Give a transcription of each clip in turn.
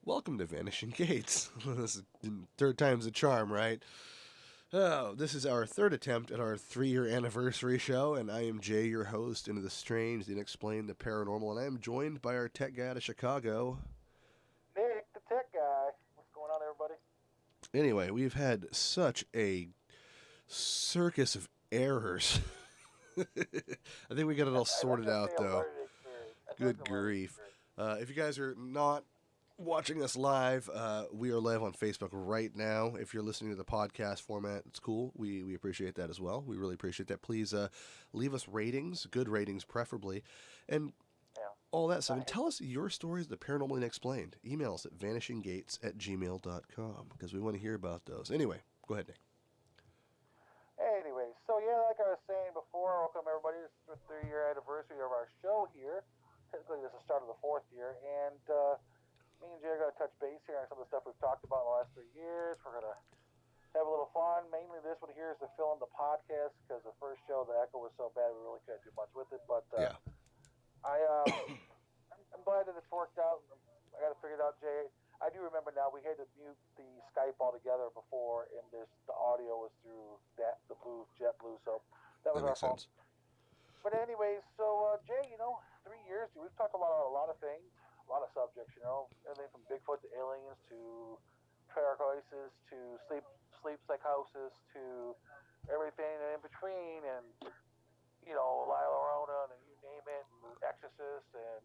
Welcome to Vanishing Gates. This is third time's a charm, right? Oh, this is our third attempt at our 3-year anniversary show, and I am Jay, your host into the strange, the unexplained, the paranormal, and I am joined by our tech guy to Chicago. Nick, the tech guy. What's going on, everybody? Anyway, we've had such a circus of errors. I think we got it all That's sorted gonna out, say a though. learning experience. That's Good a learning grief. experience. If you guys are not watching us live, we are live on Facebook right now. If you're listening to the podcast format, it's cool. We appreciate that as well. We really appreciate that. Please leave us ratings, good ratings preferably, and Yeah, all that stuff. not And tell hateful. us your stories of the paranormal unexplained. Email us at vanishinggates@gmail.com because we want to hear about those. Anyway, go ahead, Nick. Anyway, so yeah, like I was saying before, welcome everybody. This is the 3-year anniversary of our show here. Technically, this is the start of the fourth year, and me and Jay are going to touch base here on some of the stuff we've talked about in the last 3 years. We're going to have a little fun. Mainly, this one here is to fill in the podcast because the first show, the echo was so bad, we really couldn't do much with it. But Yeah, I I'm glad that it's worked out. I got to figure it out, Jay. I do remember now we had to mute the Skype altogether before, and the audio was through the blue JetBlue, so that that was our makes fault. sense. But anyways, so Jay, 3 years, dude, we've talked about a lot of things, a lot of subjects. Everything from Bigfoot to aliens to paracoisis to sleep psychosis to everything in between, and La Llorona and you name it, and Exorcist and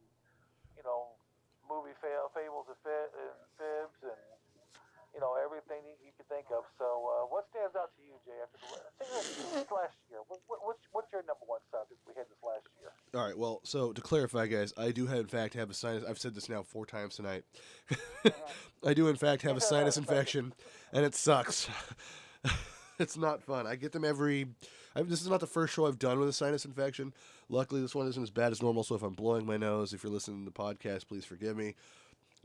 you know, movie fables and fibs and everything you can think of. So, what stands out to you, Jay? Since this last year, what's your number one subject we had this last year? All right. Well, so to clarify, guys, I do in fact have a sinus. I've said this now 4 times tonight. Mm-hmm. I do in fact have He's a had a sinus sinus infection. infection, and it sucks. It's not fun. I get them every. This is not the first show I've done with a sinus infection. Luckily, this one isn't as bad as normal. So if I'm blowing my nose, if you're listening to the podcast, please forgive me.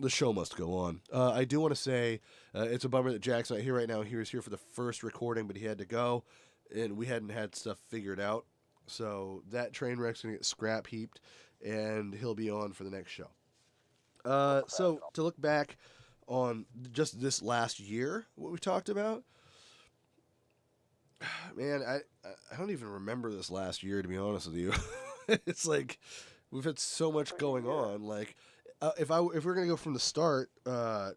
The show must go on. I do want to say it's a bummer that Jack's not here right now. He was here for the first recording, but he had to go, and we hadn't had stuff figured out. So that train wreck's gonna get scrap heaped, and he'll be on for the next show. Real So professional. to look back on just this last year, what we talked about, man, I don't even remember this last year to be honest with you. It's like we've had so much Pretty going year. on. Like if we're gonna go from the start of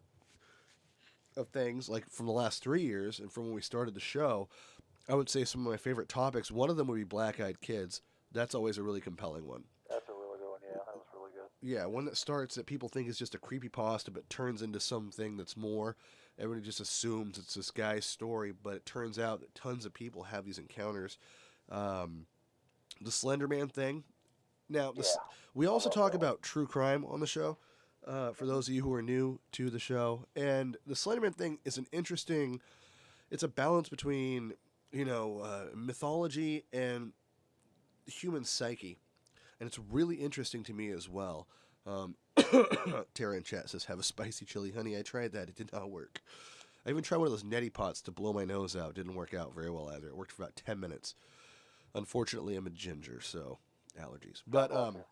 things, like from the last 3 years and from when we started the show, I would say some of my favorite topics. One of them would be black eyed kids. That's always a really compelling one. That's a really good one. Yeah, that was really good. Yeah, one that starts that people think is just a creepy pasta, but turns into something that's more. Everybody just assumes it's this guy's story, but it turns out that tons of people have these encounters. The Slender Man thing. Now, Yeah, we I also love talk that one. about true crime on the show. For those of you who are new to the show, and the Slender Man thing is an interesting. It's a balance between mythology and human psyche, and it's really interesting to me as well. Tara in chat says, "Have a spicy chili, honey." I tried that; it did not work. I even tried one of those neti pots to blow my nose out. It didn't work out very well either. It worked for about 10 minutes. Unfortunately, I'm a ginger, so allergies. God But bless you.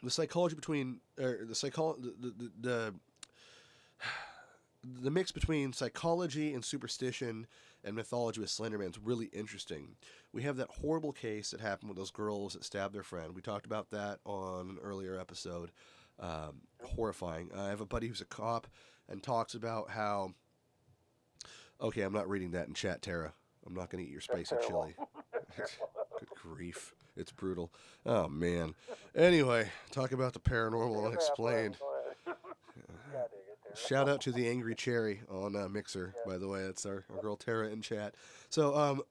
the psychology between or the mix between psychology and superstition and mythology with Slenderman's really interesting. We have that horrible case that happened with those girls that stabbed their friend. We talked about that on an earlier episode. Yep. Horrifying. I have a buddy who's a cop and talks about how. Okay, I'm not reading that in chat, Tara. I'm not going to eat your That's spicy terrible. chili. That's terrible. Good grief. It's brutal. Oh, man. Anyway, talk about the paranormal Take a bath, whatever. unexplained. Go ahead. God dang it, Shout out terrible. to the Angry Cherry on Mixer, Yeah. by the way. That's our girl Tara in chat. So,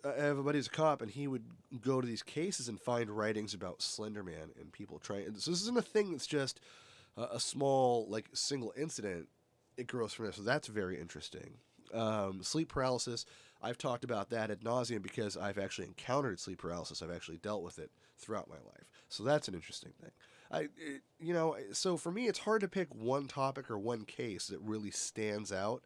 I have a buddy who's a cop, and he would go to these cases and find writings about Slender Man and people trying. So this isn't a thing that's just a small, like, single incident. It grows from there. So that's very interesting. Sleep paralysis. I've talked about that ad nauseum because I've actually encountered sleep paralysis. I've actually dealt with it throughout my life. So that's an interesting thing. So for me, it's hard to pick one topic or one case that really stands out.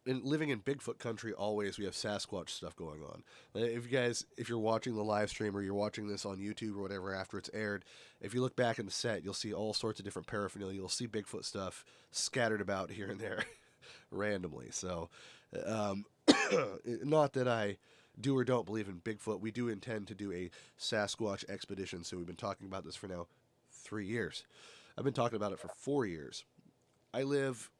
in living in Bigfoot country, always we have Sasquatch stuff going on. If you guys, if you're watching the live stream or you're watching this on YouTube or whatever after it's aired, if you look back in the set, you'll see all sorts of different paraphernalia. You'll see Bigfoot stuff scattered about here and there, randomly. So, um, not that I do or don't believe in Bigfoot. We do intend to do a Sasquatch expedition. So we've been talking about this for now 3 years. I've been talking about it for 4 years. I live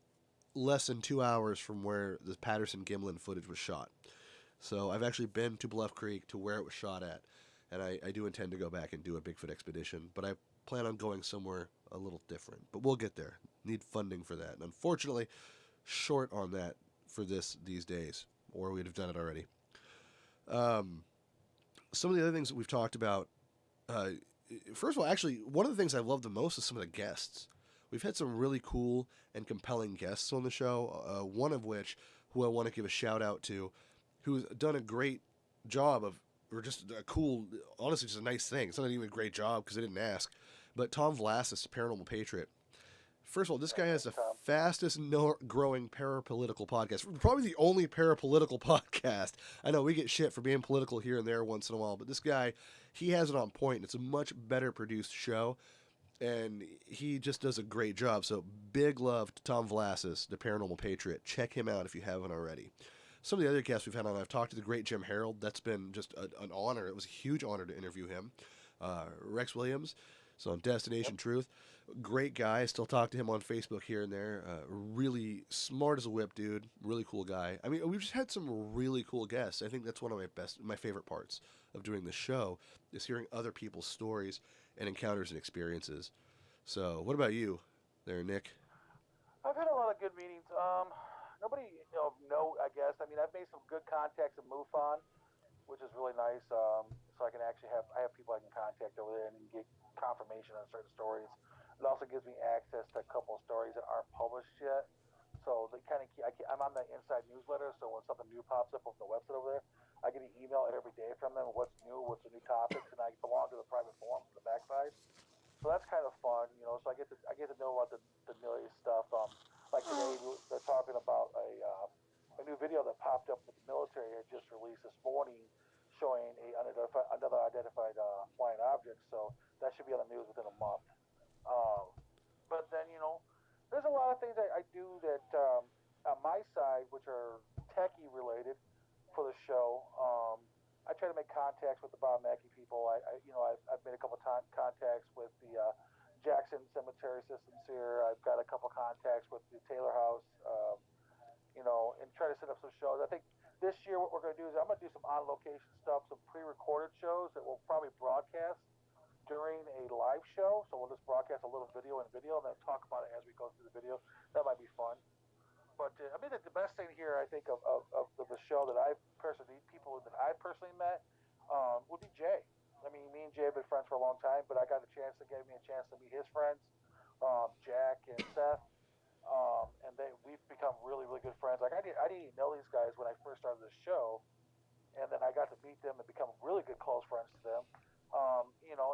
less than 2 hours from where the Patterson Gimlin footage was shot. So I've actually been to Bluff Creek to where it was shot at, and I do intend to go back and do a Bigfoot expedition, but I plan on going somewhere a little different. But we'll get there. Need funding for that. And unfortunately, short on that for these days, or we'd have done it already. Um, some of the other things that we've talked about. Uh, First of all, actually, one of the things I love the most is some of the guests. We've had some really cool and compelling guests on the show. One of which, who I want to give a shout out to, who's done a great job of, or just a cool, honestly, just a nice thing. It's not even a great job because I didn't ask. But Tom Vlasis, Paranormal Patriot. First of all, this guy has the Tom. fastest growing parapolitical podcast. Probably the only parapolitical podcast. I know we get shit for being political here and there once in a while, but this guy, he has it on point, and it's a much better produced show, and he just does a great job. So big love to Tom Vlasis, the Paranormal Patriot. Check him out if you haven't already. Some of the other guests we've had on, I've talked to the great Jim Harold. That's been just an honor. It was a huge honor to interview him. Rex Williams, so on Yep. Destination Truth. Great guy. I still talk to him on Facebook here and there. Really smart as a whip, dude. Really cool guy. I mean, we've just had some really cool guests. I think that's one of my favorite parts of doing this show is hearing other people's stories and encounters and experiences. So, what about you, there, Nick? I've had a lot of good meetings. Nobody, no, I guess. I mean, I've made some good contacts at MUFON, which is really nice. So I can actually I have people I can contact over there and get confirmation on certain stories. It also gives me access to a couple of stories that aren't published yet. So they kind of, I'm on the inside newsletter. So when something new pops up on the website over there, I get an email every day from them. What's new? What's the new topics? And I belong to the private forums on the backside. So that's kind of fun, you know. So I get to know about the newest stuff. Like today, they're talking about a new video that popped up that the military had just released this morning, showing another identified flying object. So that should be on the news within a month. Um, but then there's a lot of things I do that on my side, which are techie related for the show. I try to make contacts with the Bob Mackey people. I've made a couple contacts with the Jackson Cemetery Systems here. I've got a couple contacts with the Taylor House, and try to set up some shows. I think this year what we're going to do is I'm going to do some on location stuff, some pre-recorded shows that we'll probably broadcast during a live show. So we'll just broadcast a little video and then talk about it as we go through the video. That might be fun. But I mean, the best thing here, I think, of the show that I personally, people that I personally met, would be Jay. I mean, me and Jay have been friends for a long time, but I got a chance to give me a chance to meet his friends, Jack and Seth, and we've become really, really good friends. Like I didn't even know these guys when I first started the show, and then I got to meet them and become really good close friends to them.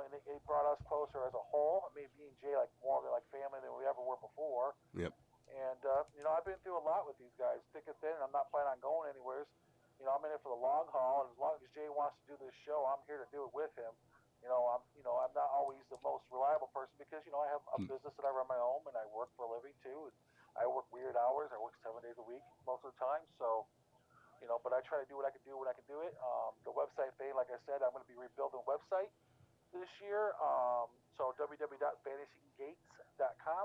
And it brought us closer as a whole. I mean, me and Jay like more than like family than we ever were before. Yep. And I've been through a lot with these guys, thick and thin, and I'm not planning on going anywhere. I'm in it for the long haul, and as long as Jay wants to do this show, I'm here to do it with him. I'm not always the most reliable person because I have a business that I run my own, and I work for a living too. And I work weird hours. I work 7 days a week most of the time. So but I try to do what I can do when I can do it. The website thing, like I said, I'm going to be rebuilding the website this year. So www.vanishinggates.com.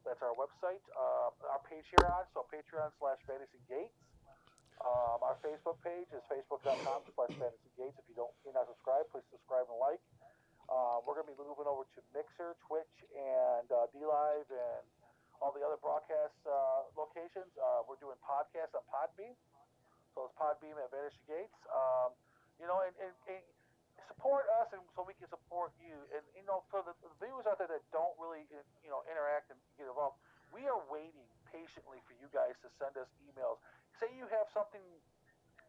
That's our website. Our Patreon, so Patreon/Vanishing Gates. Our Facebook page is facebook.com/Vanishing Gates. If you're not subscribed, please subscribe and like. We're going to be moving over to Mixer, Twitch, and DLive, and all the other broadcast locations. We're doing podcasts on Podbean. So it's Podbeam at Vanishing Gates. And support us, and so we can support you. And for the viewers out there that don't really interact and get involved, we are waiting patiently for you guys to send us emails. Say you have something,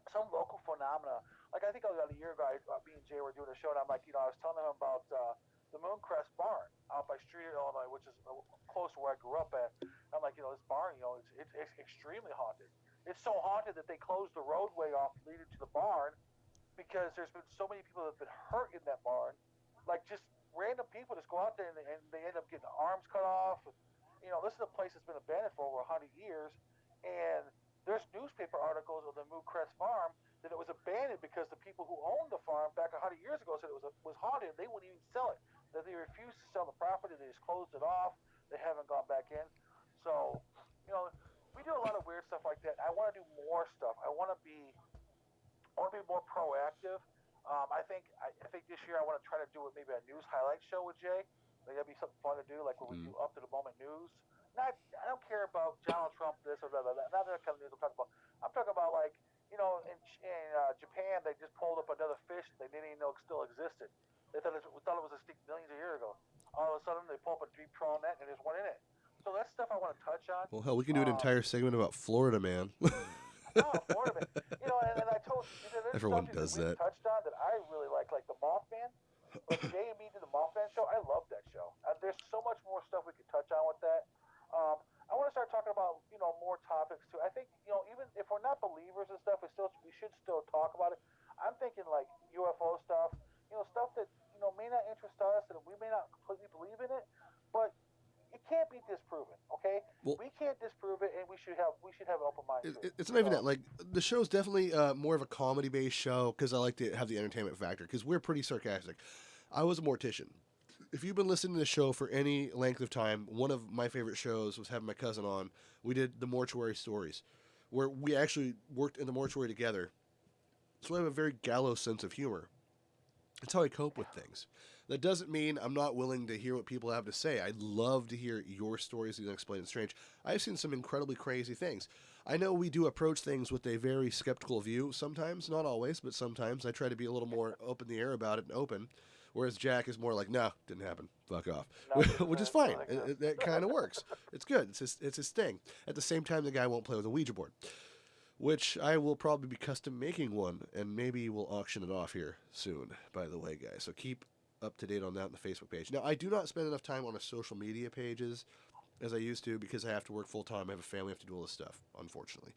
some local phenomena. Like I think about a year ago, me and Jay were doing a show, and I'm like, I was telling him about the Mooncrest Barn out by Street, Illinois, which is close to where I grew up at. I'm like, this barn, it's extremely haunted. it's so haunted that they closed the roadway off leading to the barn because there's been so many people that have been hurt in that barn. Like just random people just go out there and they end up getting arms cut off. This is a place that's been abandoned for over 100 years, and there's newspaper articles of the Moo Crest Farm that it was abandoned because the people who owned the farm back 100 years ago said it was haunted. They wouldn't even sell it. That they refused to sell the property. They just closed it off. They haven't gone back in. So, you know, we do a lot of weird stuff like that. I want to do more stuff. I want to be more proactive. I think this year I want to try to do maybe a news highlight show with Jay. Like that'd be something fun to do, like when we do Mm. up to the moment news. Not I don't care about Donald Trump this or that. Not that kind of news I'm talking about. I'm talking about like in Japan they just pulled up another fish that they didn't even know still existed. They thought it was extinct millions of years ago. All of a sudden they pull up a deep trawl net and there's one in it. So that's stuff I want to touch on. Well, hell, we can do an Um, entire segment about Florida, man. Oh, Florida man. And I told you, there's Everyone subjects that does we that. touched on that I really like the Mothman. Like Jay and me did the Mothman show. I love that show. There's so much more stuff we could touch on with that. I want to start talking about more topics too. I think even if we're not believers and stuff, we should still talk about it. I'm thinking like UFO stuff, stuff that may not interest us and we may not completely believe in it, but it can't be disproven. Okay, Well, we can't disprove it, and we should have an open mind to it. it's not even that. So. Like the show's definitely more of a comedy based show because I like to have the entertainment factor because we're pretty sarcastic. I was a mortician. If you've been listening to the show for any length of time, one of my favorite shows was having my cousin on. We did the mortuary stories, where we actually worked in the mortuary together. So I have a very gallows sense of humor. It's how I cope with things. That doesn't mean I'm not willing to hear what people have to say. I'd love to hear your stories and explain it strange. I've seen some incredibly crazy things. I know we do approach things with a very skeptical view sometimes, not always, but sometimes I try to be a little more up in the air about it and open. Whereas Jack is more like, no, didn't happen. Fuck off. Not true, Which is man. fine. Doesn't exist. That kind of works. It's good. It's his thing. At the same time, the guy won't play with a Ouija board, which I will probably be custom making one, and maybe we'll auction it off here soon, by the way, guys. So keep up to date on that on the Facebook page. Now, I do not spend enough time on the social media pages as I used to because I have to work full time. I have a family, I have to do all this stuff, unfortunately.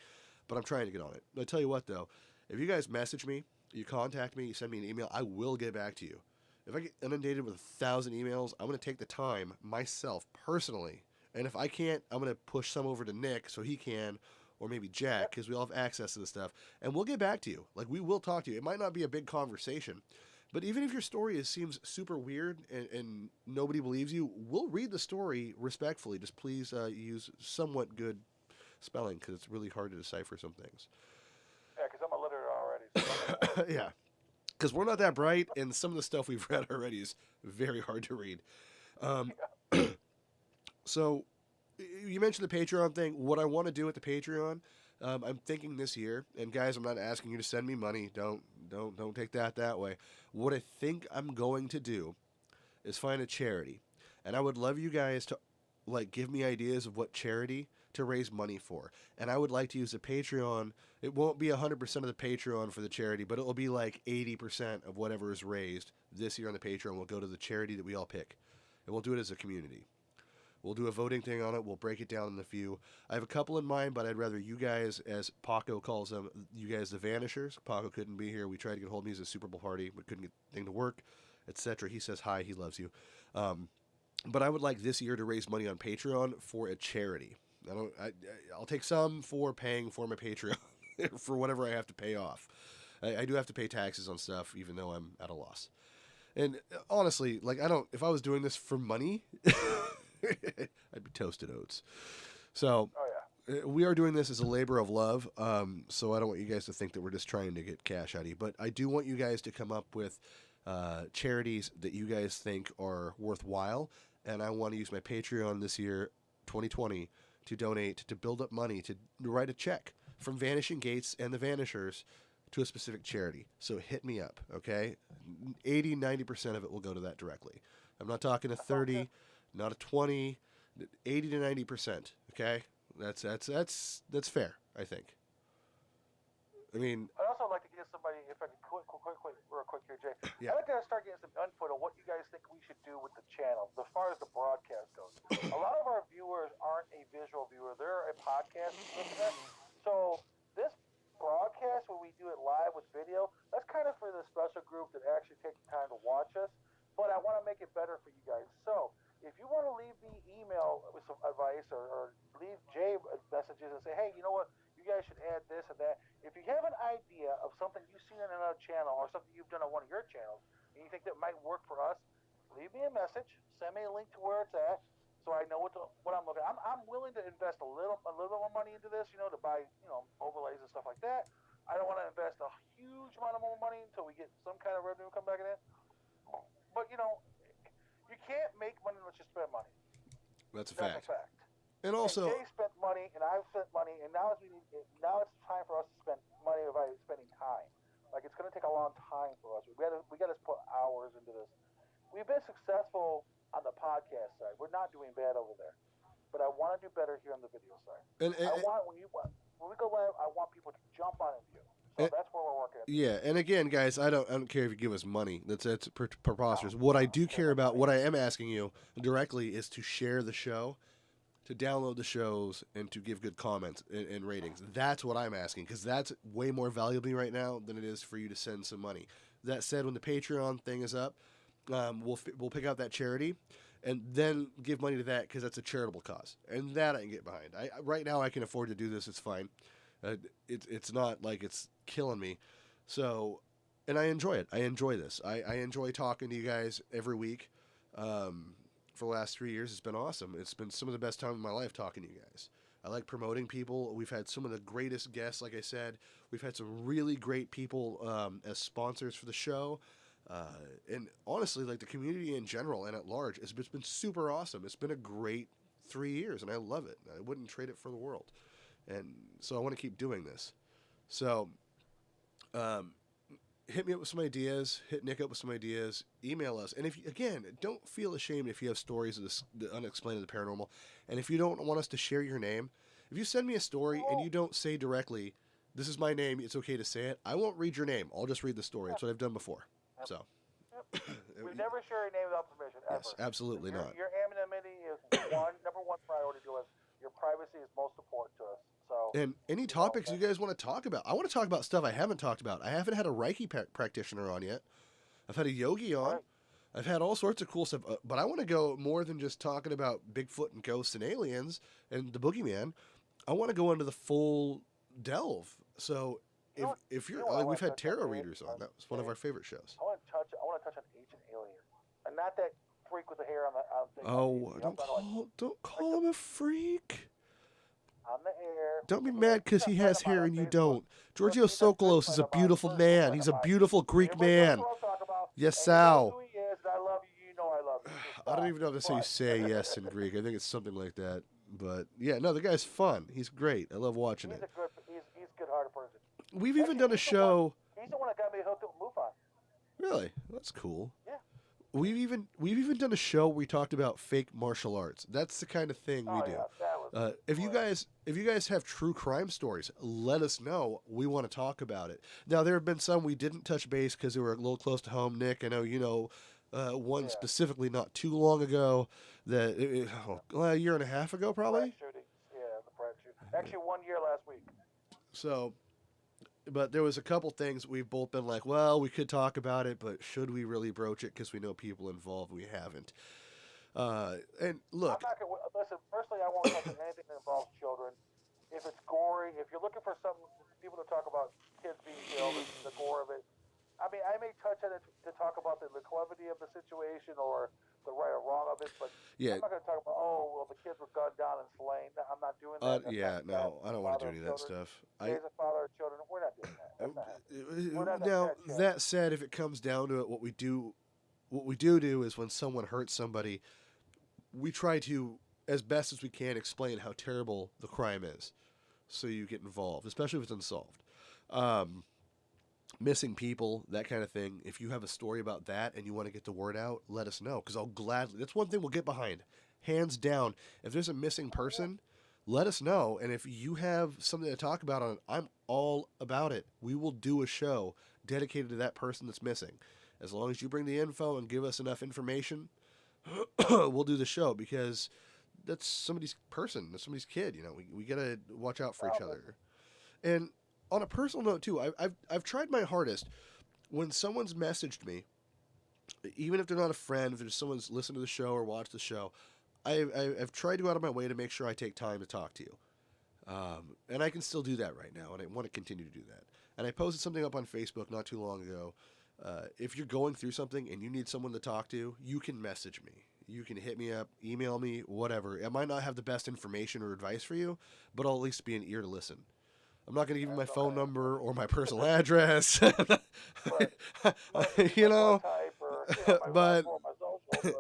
But I'm trying to get on it. I tell you what, though, if you guys message me, you contact me, you send me an email, I will get back to you. If I get inundated with 1,000 emails, I'm going to take the time myself, personally. And if I can't, I'm going to push some over to Nick so he can, or maybe Jack, Yep. because we all have access to this stuff. And we'll get back to you. Like, we will talk to you. It might not be a big conversation, but even if your story seems super weird and nobody believes you, we'll read the story respectfully. Just please use somewhat good spelling because it's really hard to decipher some things. Yeah, because I'm illiterate already, so don't get mad. Yeah, because we're not that bright, and some of the stuff we've read already is very hard to read. Um, so you mentioned the Patreon thing. What I want to do with the Patreon, I'm thinking this year, and guys, I'm not asking you to send me money. Don't take that way. What I think I'm going to do is find a charity, and I would love you guys to like give me ideas of what charity to raise money for. And I would like to use the Patreon. It won't be 100% of the Patreon for the charity, but it will be like 80% of whatever is raised this year on the Patreon will go to the charity that we all pick. And we'll do it as a community. We'll do a voting thing on it. We'll break it down in a few. I have a couple in mind, but I'd rather you guys, as Paco calls them, you guys the Vanishers. Paco couldn't be here. We tried to get hold of him. He's a Super Bowl party, but couldn't get the thing to work, etc. He says hi. He loves you. But I would like this year to raise money on Patreon for a charity. I'll take some for paying for my Patreon for whatever I have to pay off. I do have to pay taxes on stuff, even though I'm at a loss. And honestly, like if I was doing this for money, I'd be toasted oats. So Oh yeah. we are doing this as a labor of love. So I don't want you guys to think that we're just trying to get cash out of you, but I do want you guys to come up with charities that you guys think are worthwhile. And I want to use my Patreon this year, 2020, to donate, to build up money, to write a check from Vanishing Gates and the Vanishers to a specific charity. So hit me up, okay? 80-90% of it will go to that directly. I'm not talking a 30, not a 20, 80 to 90%, okay? That's fair, I think. I mean, I'd also like to get somebody, if I could real quick here, Jay. yeah. I'd like to start getting some input on what you guys think we should do with the channel as far as the broadcast goes. A lot of our viewers aren't a visual viewer; they're a podcast listener. So that actually take the time to watch us, but I want to make it better for you guys. So if you want to leave me email with some advice or leave Jay messages and say, hey, you know what, you guys should add this and that. If you have an idea of something you've seen on another channel or something you've done on one of your channels and you think that might work for us, leave me a message, send me a link to where it's at, so I know what I'm looking at. I'm willing to invest a little more money into this, to buy overlays and stuff like that. I don't want to invest a huge amount of more money until we get some kind of revenue come back in it. But you can't make money unless you spend money. That's a That's a fact. fact. And And also, Jay spent money, and I've spent money, and now it's time for us to spend money by spending time. Like it's going to take a long time for us. We got to put hours into this. We've been successful on the podcast side. We're not doing bad over there, but I want to do better here on the video side. and, I want when we go live, I want people to jump on and view. So and that's where we're working at. yeah, and again, guys, I don't care if you give us money. That's preposterous. No, What I no, do care care about about, money. what I am asking you directly, is to share the show, to download the shows, and to give good comments and ratings. That's what I'm asking, because that's way more valuable to me right now than it is for you to send some money. That said, when the Patreon thing is up, we'll pick out that charity, and then give money to that, because that's a charitable cause, and that I can get behind. Right now I can afford to do this. It's fine. It's not like it's killing me. So, and I enjoy it. I enjoy this. I enjoy talking to you guys every week. For the last 3 years, it's been awesome. It's been some of the best time of my life talking to you guys. I like promoting people. We've had some of the greatest guests, like I said. We've had some really great people as sponsors for the show. And honestly, like the community in general and at large, it's been super awesome. It's been a great 3 years, and I love it. I wouldn't trade it for the world. And so I want to keep doing this. So, um, hit me up with some ideas. Hit Nick up with some ideas. Email us. And if again, don't feel ashamed if you have stories of the unexplained of the paranormal. And if you don't want us to share your name, if you send me a story and you don't say directly, "This is my name," it's okay to say it. I won't read your name. I'll just read the story. That's what I've done before. Yep. So, Yep. We never share your name without permission yes, ever. absolutely Your not. your anonymity is number one priority to us. Your privacy is most important to us. So And any topics you guys want to talk about, I want to talk about stuff I haven't talked about. I haven't had a Reiki practitioner on yet. I've had a yogi on. right. I've had all sorts of cool stuff, but I want to go more than just talking about Bigfoot and ghosts and aliens and the boogeyman. I want to go into the full delve. So You know what? if You you're know what I like, we've want to had touch on, tarot Dave? readers on. That was one of our favorite shows. I want to touch on ancient aliens, and not that freak with the hair on the thing. Oh, I'm talking like don't like call him a freak. on the air. Don't be He's mad because a he friend has of mine hair on and you Facebook. don't. Giorgio He's a good Sokolos is friend a of mine, beautiful personal man. friend He's of a mine. beautiful Greek Everybody knows man. who I'm talking about. Yes, And he knows Sal. who he is, and I love you. You know I love you. So I don't stop. even know if that's how you But say yes in Greek. I think it's something like that. But yeah, no, the guy's fun. He's great. I love watching he's it. he's a good-hearted person. We've even Actually, done a show. He's the one that got me hooked up with MUFON. Really, that's cool. Yeah. We've even done a show where we talked about fake martial arts. That's the kind of thing we Oh do. yeah, that was. If you guys have true crime stories, let us know. We want to talk about it. Now there have been some we didn't touch base because they were a little close to home. Nick, I know you know one Yeah. specifically not too long ago that a year and a half ago probably. Pratt shootings. Yeah, the Pratt shooting. Actually, 1 year last week. So, but there was a couple things we've both been like, well, we could talk about it, but should we really broach it because we know people involved? We haven't. And I'm look, not gonna listen. Personally, I won't touch on anything that involves children. If it's gory, if you're looking for some people to talk about kids being killed and the gore of it, I mean, I may touch on it to talk about the clevity of the situation or the right or wrong of it, but yeah, I'm not going to talk about well the kids were gunned down and slain. I'm not doing that. That's yeah, not no, I don't want to father do any of of that children. stuff. Jay's a father of children. We're not doing that. That's not happening. We're not Now that channel. that said, if it comes down to it, what we do is when someone hurts somebody, we try to, as best as we can, explain how terrible the crime is, so you get involved, especially if it's unsolved. Um, Missing people, that kind of thing. If you have a story about that and you want to get the word out, let us know because I'll gladly. That's one thing we'll get behind, hands down. If there's a missing person, let us know. And if you have something to talk about on it, I'm all about it. We will do a show dedicated to that person that's missing. As long as you bring the info and give us enough information, we'll do the show because that's somebody's person, that's somebody's kid. We gotta watch out for each other. And on a personal note too, I've tried my hardest when someone's messaged me, even if they're not a friend, if there's someone's listened to the show or watched the show, I've tried to go out of my way to make sure I take time to talk to you. And I can still do that right now, and I want to continue to do that. And I posted something up on Facebook not too long ago. If you're going through something and you need someone to talk to, you can message me. You can hit me up, email me, whatever. I might not have the best information or advice for you, but I'll at least be an ear to listen. I'm not going to give you my That's phone okay. number or my personal address, But you my blood know. type or my last but four, my social,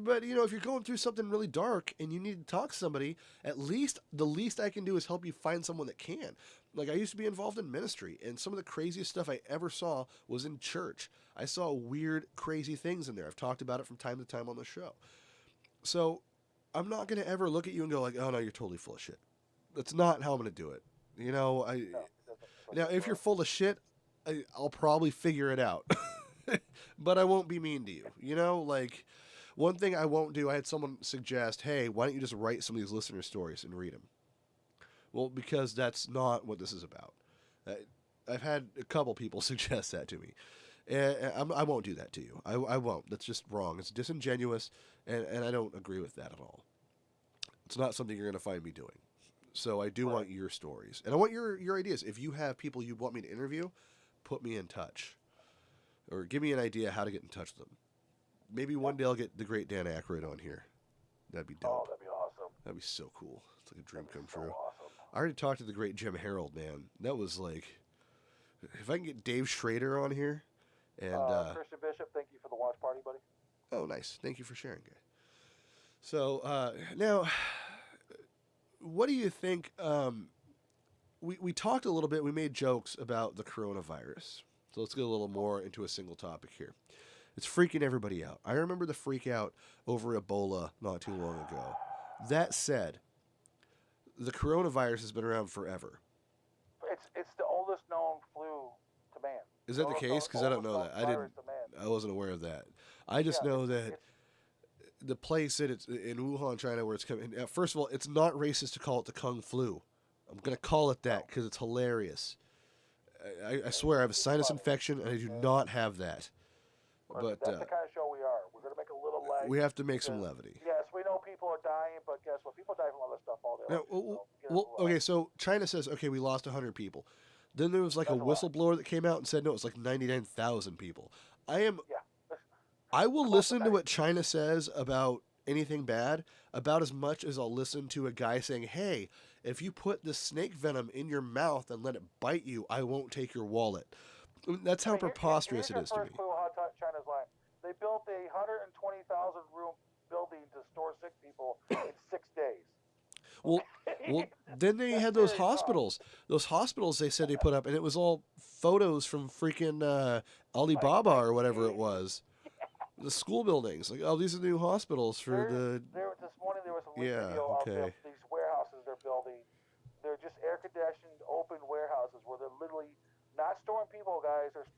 but if you're going through something really dark and you need to talk to somebody, at least the least I can do is help you find someone that can. Like, I used to be involved in ministry, and some of the craziest stuff I ever saw was in church. I saw weird, crazy things in there. I've talked about it from time to time on the show. So I'm not going to ever look at you and go like, "Oh no, you're totally full of shit." That's not how I'm going to do it. I no, it now doesn't if you're work. full of shit, I'll probably figure it out, but I won't be mean to you. Like, one thing I won't do. I had someone suggest, "Hey, why don't you just write some of these listener stories and read them?" Well, because that's not what this is about. Uh, I've had a couple people suggest that to me. And I won't do that to you. I won't. That's just wrong. It's disingenuous, and I don't agree with that at all. It's not something you're going to find me doing. So I do Right. want your stories, and I want your ideas. If you have people you want me to interview, put me in touch, or give me an idea how to get in touch with them. Maybe one day I'll get the great Dan Aykroyd on here. That'd be Oh, dope. that'd be awesome. That'd be so cool. It's like a dream That'd be come so true. awesome. I already talked to the great Jim Harold, man. That was like, if I can get Dave Schrader on here, and Christian Bishop, thank you for the watch party, buddy. oh, nice. Thank you for sharing, guy. So now, what do you think? We talked a little bit. We made jokes about the coronavirus. So let's get a little more into a single topic here. It's freaking everybody out. I remember the freak out over Ebola not too long ago. That said, the coronavirus has been around forever. It's the oldest known flu to man. Is The that the case? Because I don't oldest know known that. virus to man. I wasn't aware of that. I just Yeah, know that it's the place that it's in Wuhan, China, where it's coming. First of all, it's not racist to call it the Kung Flu. I'm gonna call it that no, because it's hilarious. I swear I have a it's sinus funny. infection and I do Okay? not have that. Listen, But that's the kind of show we are. We're gonna make a little light we have to make some because levity. yes, we know people are dying, but guess what? People die from other stuff all day Now, long. So get a well, little, okay, so China says, okay, we lost 100 people. Then there was like a that's a lot. whistleblower that came out and said, no, it's like 99,000 people. I am Yeah, I will close to listen to what China says about anything bad about as much as I'll listen to a guy saying, "Hey, if you put the snake venom in your mouth and let it bite you, I won't take your wallet." I mean, that's I how mean, preposterous here's it your is to me. first clue how China's lying. They built a 120,000 room building to store sick people in 6 days. Well, Okay, well, then they that's had those serious talk. hospitals. Those hospitals they said they put up, and it was all photos from freaking Like Alibaba or whatever it 1980s. was. The school buildings, like, oh, these are the new hospitals for the. There this morning there was a Yeah, video of okay. these warehouses they're building. They're just air conditioned open warehouses where they're literally not storing people, guys. They're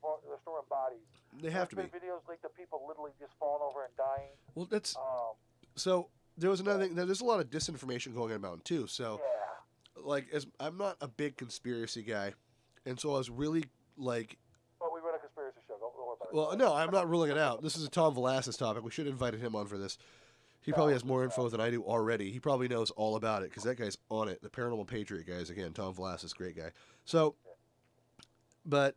storing bodies. They have There's to been be. videos leaked of people literally just falling over and dying. Well, that's Um, so. There was another but thing. There's a lot of disinformation going on about it too. So, yeah, like, as I'm not a big conspiracy guy, and so I was really like, but we run a conspiracy show. Don't worry about it. Go well, ahead. no, I'm not ruling it out. This is a Tom Velasquez topic. We should have invited him on for this. He probably No, has just more info than I do already. He probably knows all about it because that guy's on it. The Paranormal Patriot guys, again, Tom Velasquez, great guy. So, but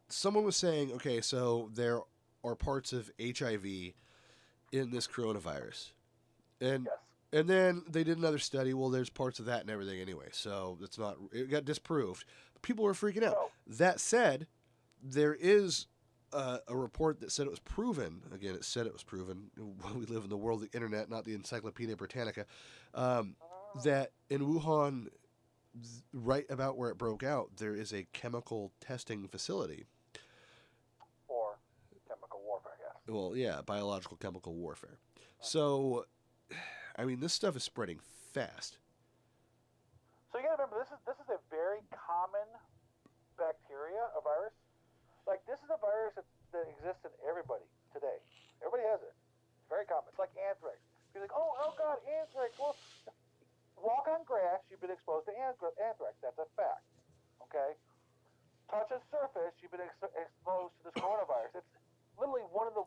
someone was saying, okay, so there are parts of HIV in this coronavirus, and yes. and then they did another study. Well, there's parts of that and everything anyway, so it's not. It got disproved. People were freaking out. So That said, there is a report that said it was proven. Again, it said it was proven. We live in the world of the internet, not the Encyclopedia Britannica. Um, that in Wuhan, right about where it broke out, there is a chemical testing facility. or chemical warfare, yes. Well, yeah, biological chemical warfare. So, I mean, this stuff is spreading fast. So you gotta remember, this is a very common bacteria, a virus. Like this is a virus that exists in everybody today. Everybody has it. It's very common. It's like anthrax. You're like, oh God, anthrax. Well, walk on grass, you've been exposed to anthrax. That's a fact. Okay. touch a surface, you've been exposed to this coronavirus. It's literally one of the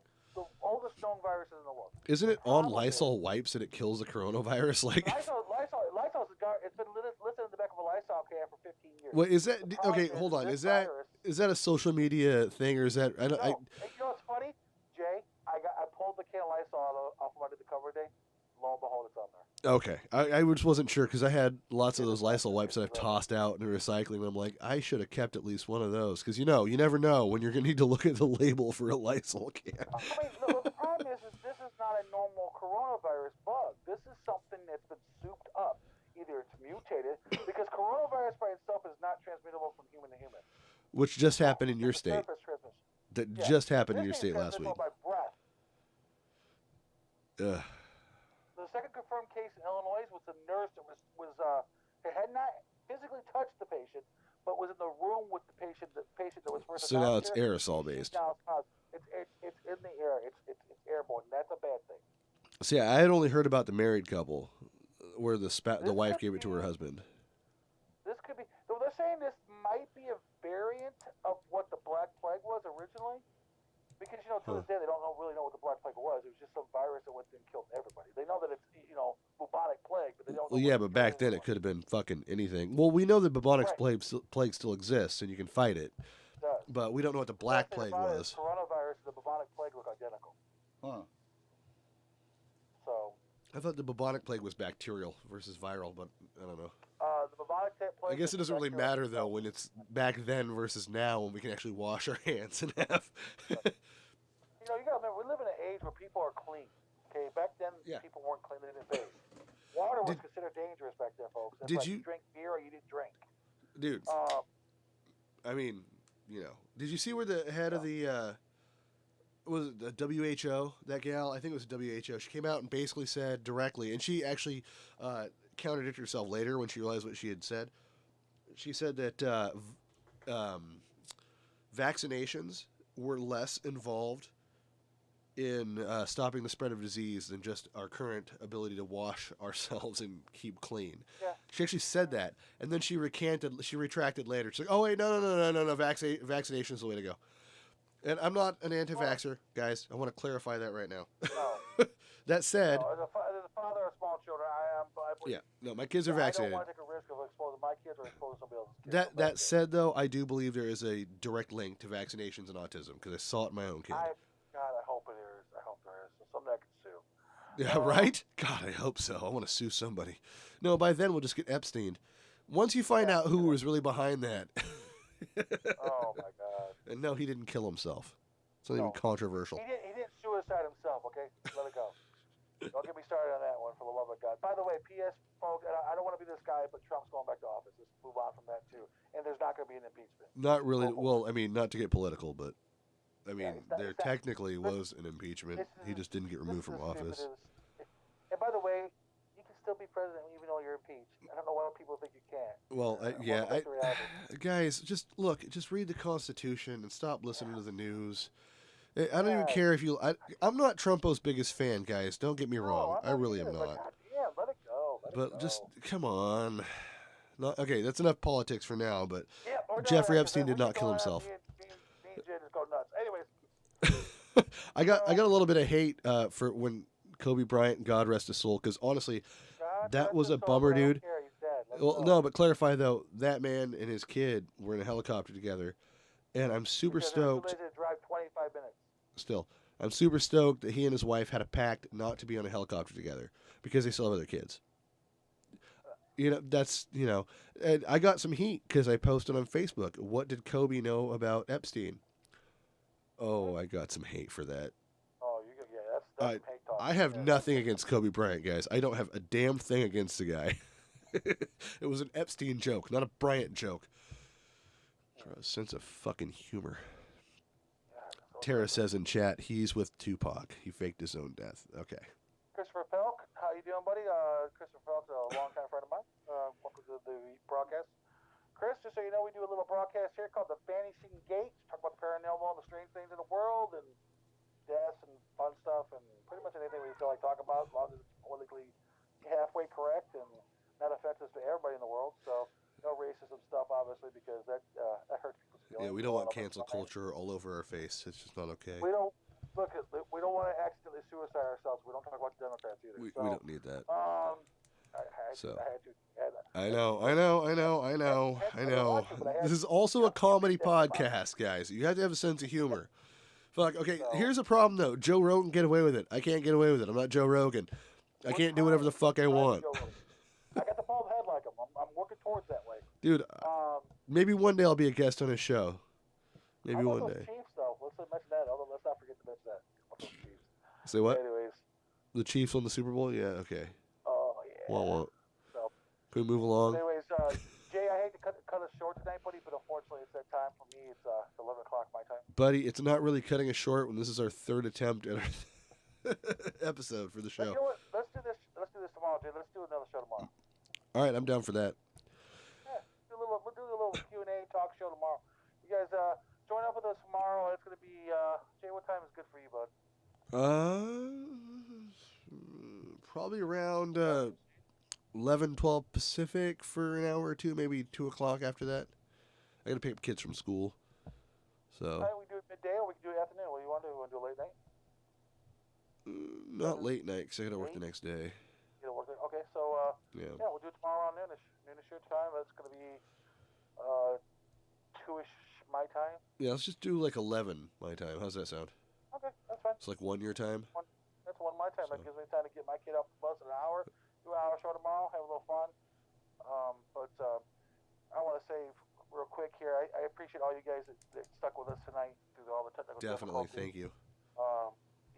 oldest known viruses in the world. Isn't it on Problem is, Lysol wipes and it kills the coronavirus? Like, Lysol's it's been listed in the back of a Lysol can for 15 years. what is that? The problem Okay, hold on. this Is virus, that a social media thing, or is that? no. And you know what's funny, Jay? I pulled the can of Lysol off from under the cover today. Lo and behold, it's on there. Okay, I just wasn't sure because I had lots of those Lysol wipes that I've tossed out in recycling. And I'm like, I should have kept at least one of those because you never know when you're gonna need to look at the label for a Lysol can. I mean, the problem is this is not a normal coronavirus bug. This is something that's been souped up. Either it's mutated because coronavirus by itself is not transmittable from human to human. Which just happened in your state. That just happened in your state last week. By breath. Ugh. The second confirmed case in Illinois was a nurse that had not physically touched the patient, but was in the room with the patient that was first. So now it's aerosol based. Now it's in the air. It's airborne. That's a bad thing. See, I had only heard about the married couple where the wife gave it to her husband. This could be. So they're saying this might be a variant of what the Black Plague was originally, because to this day they don't really know what the Black Plague was. It was just some virus that went and killed everybody. They know that it's bubonic plague, but they don't know. Well, yeah, but back then it could have been fucking anything. Well, we know that bubonic plague still exists and you can fight it. It does. But we don't know what the Black Plague was. Coronavirus and the bubonic plague look identical. Huh. So. I thought the bubonic plague was bacterial versus viral, but I don't know. The bubonic plague. I guess it doesn't really matter though when it's back then versus now when we can actually wash our hands and have. You gotta remember, we live in an age where people are clean. Okay, back then people weren't clean; they didn't bathe. Water was considered dangerous back then, folks. That's did you drink beer or you didn't drink? Dude. I mean, did you see where the head of the was it the WHO, that gal? I think it was the WHO. She came out and basically said directly, and she actually contradicted herself later when she realized what she had said. She said that vaccinations were less involved in stopping the spread of disease than just our current ability to wash ourselves and keep clean. Yeah. She actually said that, and then she retracted later. She's like, "Oh wait, no, vaccination is the way to go." And I'm not an anti-vaxxer, guys. I want to clarify that right now. No. That said, as a father of small children, my kids are vaccinated. I don't want to take a risk of exposing my kids or exposing somebody else's kids. That said, though, I do believe there is a direct link to vaccinations and autism because I saw it in my own kid. God, I hope there is. So someday I can sue. Yeah, right? God, I hope so. I want to sue somebody. No, by then we'll just get Epstein. Once you find out who was really behind that. Oh my God. And no, he didn't kill himself. It's not even controversial. He didn't suicide himself. Okay, let it go. Don't get me started on that one, for the love of God. By the way, P.S. folks, and I don't want to be this guy, but Trump's going back to office. Let's move on from that too. And there's not going to be an impeachment. Not really. Well, I mean, not to get political, but I mean, there technically was an impeachment. He just didn't get removed from office. And by the way, you can still be president even though you're impeached. I don't know why people think you can't. Well, guys, just read the Constitution and stop listening to the news. I don't even care if you. I'm not Trumpo's biggest fan, guys. Don't get me wrong. I really am not. Yeah, let it go. But just come on. Okay, that's enough politics for now. But Jeffrey Epstein did not kill himself. Anyways, I got a little bit of hate for when Kobe Bryant, God rest his soul, because honestly, that was a bummer, dude. Well, no, but clarify though, that man and his kid were in a helicopter together, and I'm super stoked. Drive 25 minutes. Still, I'm super stoked that he and his wife had a pact not to be on a helicopter together because they still have other kids. And I got some heat because I posted on Facebook, what did Kobe know about Epstein? Oh, I got some hate for that. Oh, that's hate talk. I have nothing against Kobe Bryant, guys. I don't have a damn thing against the guy. It was an Epstein joke, not a Bryant joke. A sense of fucking humor. Tara says in chat, he's with Tupac. He faked his own death. Okay. Christopher Pelk, how you doing, buddy? Christopher Pelk's a longtime friend of mine. Welcome to the broadcast. Chris, just so you know, we do a little broadcast here called the Vanishing Gates. Talk about the paranormal and the strange things in the world and death and fun stuff and pretty much anything we feel like talking about, as long as it's politically halfway correct and not offensive to everybody in the world. So no racism stuff, obviously, because that hurts people's Yeah, we feelings don't welling want up in cancel our mind. culture all over our face. It's just not okay. We don't look. We don't want to accidentally suicide ourselves. We don't talk about the Democrats either. We So, don't need that. I had to. So I had to. I Had to know, do I it. know, I know, I know, I I didn't know. want to, but I This had is to. also a You comedy made that spot. podcast, guys. You have to have a sense of humor. Fuck. Okay, So here's a problem though. Joe Rogan get away with it. I can't get away with it. I'm not Joe Rogan. I we're can't do whatever trying. the fuck I We're trying to want, go. I got the bald head like him. I'm working towards that way. dude. Um, Maybe one day I'll be a guest on his show. how Maybe about one those day. Chiefs though? Let's mention that. Although let's not forget to mention that. About those Chiefs. Say what? Anyways, The Chiefs won the Super Bowl? Yeah. Okay. oh Wah, yeah. wah. So, Can we move but along? anyways, Jay, I hate to cut us short tonight, buddy, but unfortunately it's that time for me. It's 11 o'clock my time. Buddy, it's not really cutting us short when this is our third attempt at our episode for the But show. you know what? Let's do this. Let's do this tomorrow, Jay. Let's do another show tomorrow. All right, I'm down for that. Yeah, we'll do a little Q&A talk show tomorrow. You guys join up with us tomorrow. It's gonna be Jay. What time is good for you, bud? Probably around 11, 12 Pacific for an hour or two, maybe 2 o'clock after that. I gotta pick up kids from school, so We do it midday, or we can do it afternoon. What do you want to do? You want to do it late night? not late night because I gotta work the next day. You know, work it. Okay, so Yeah. yeah, we'll do it tomorrow around noonish your time. That's gonna be 2ish my time. Yeah, let's just do like 11 my time. How's that sound? Okay, that's fine. It's like 1 your time. That's one my time. That So- gives me time to get my kid off the bus in an hour, do an hour show tomorrow, have a little fun. But I want to say real quick here, I appreciate all you guys that stuck with us tonight through all the technical Definitely, difficulties. thank you.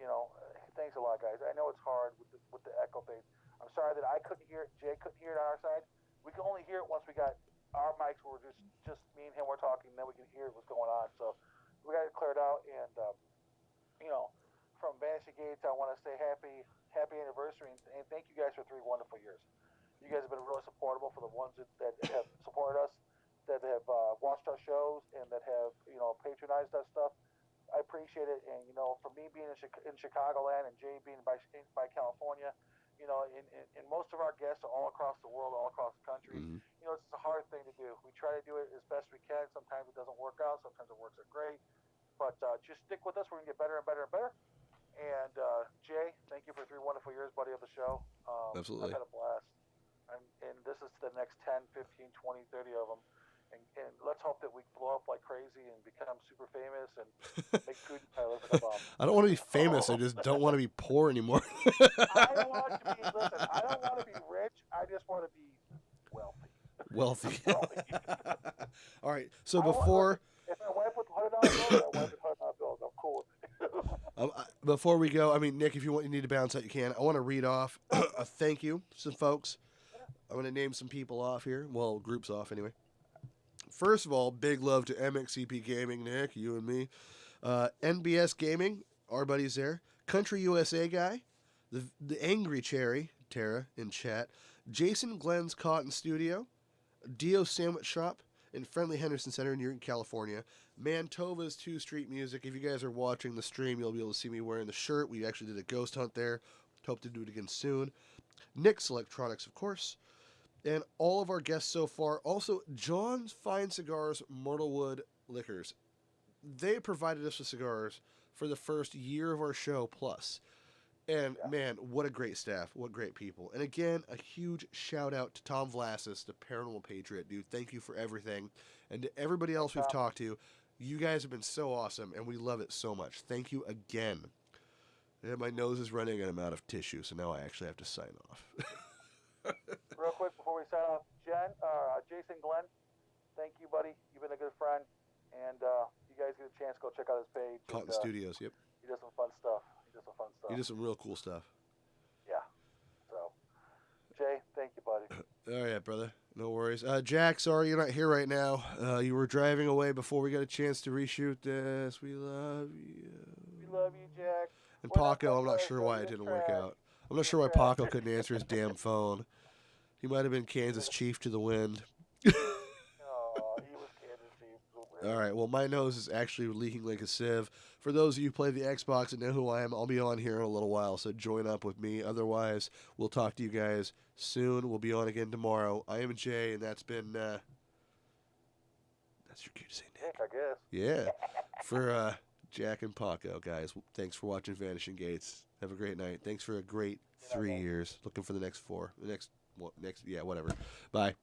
You know, thanks a lot, guys. I know it's hard with the echo thing. I'm sorry that I couldn't hear it. Jay couldn't hear it on our side. We could only hear it once we got our mics were just me and him were talking, then we could hear what's going on. So we got it cleared out, and you know, from Vanishing Gates, I want to say happy anniversary, and thank you guys for 3 wonderful years. You guys have been really supportable for the ones that have supported us, that have watched our shows, and that have patronized our stuff. I appreciate it, and for me being in Chicagoland and Jay being by California, and most of our guests are all across the world, all across the country. Mhm. It's a hard thing to do. We try to do it as best we can. Sometimes it doesn't work out. Sometimes it works out great. But just stick with us. We're gonna get better and better and better. And Jay, thank you for 3 wonderful years, buddy, of the show. Absolutely. I've had a blast. And this is the next 10, 15, 20, 30 of them. And let's hope that we blow up like crazy and become super famous and make food pilots like a bomb. I don't want to be famous. I just don't want to be poor anymore. I don't want to be. Listen, I don't want to be rich. I just want to be wealthy. Wealthy. All right. So If my wife with $100 bills, my wife with $100 bills, I'm cool with it. Before we go, I mean, Nick, if you need to bounce out, you can. I want to read off a thank you to some folks. I'm going to name some people off here. Well, groups off anyway. First of all, big love to MXCP Gaming, Nick, you and me. NBS Gaming, our buddies there. Country USA Guy. The Angry Cherry, Tara, in chat. Jason Glenn's Cotton Studio. Dio Sandwich Shop in Friendly Henderson Center in California. Mantova's 2 Street Music. If you guys are watching the stream, you'll be able to see me wearing the shirt. We actually did a ghost hunt there. Hope to do it again soon. Nick's Electronics, of course. And all of our guests so far. Also, John's Fine Cigars, Myrtlewood Liquors. They provided us with cigars for the first year of our show plus. And, man, what a great staff. What great people. And, again, a huge shout-out to Tom Vlasis, the Paranormal Patriot. Dude, thank you for everything. And to everybody else we've talked to, you guys have been so awesome, and we love it so much. Thank you again. And my nose is running, and I'm out of tissue, so now I actually have to sign off. Real quick before we sign off, Jason Glenn, thank you, buddy. You've been a good friend, and you guys get a chance, go check out his page. Cotton Studios, yep. He does some fun stuff. He does some real cool stuff. Yeah. So, Jay, thank you, buddy. All right, brother. No worries. Jack, sorry you're not here right now. You were driving away before we got a chance to reshoot this. We love you. We love you, Jack. And Paco, I'm not sure why it didn't work out. I'm not sure why Paco couldn't answer his damn phone. He might have been Kansas Chief to the wind. Oh, he was Kansas Chief. All right, well, my nose is actually leaking like a sieve. For those of you who play the Xbox and know who I am, I'll be on here in a little while, so join up with me. Otherwise, we'll talk to you guys soon. We'll be on again tomorrow. I am Jay, and that's been That's your cue to say Nick, Nick. I guess. Yeah. For Jack and Paco, guys, thanks for watching Vanishing Gates. Have a great night. Thanks for a great Good night, 3 guys. years. Looking for the next 4. The next, yeah, whatever. Bye.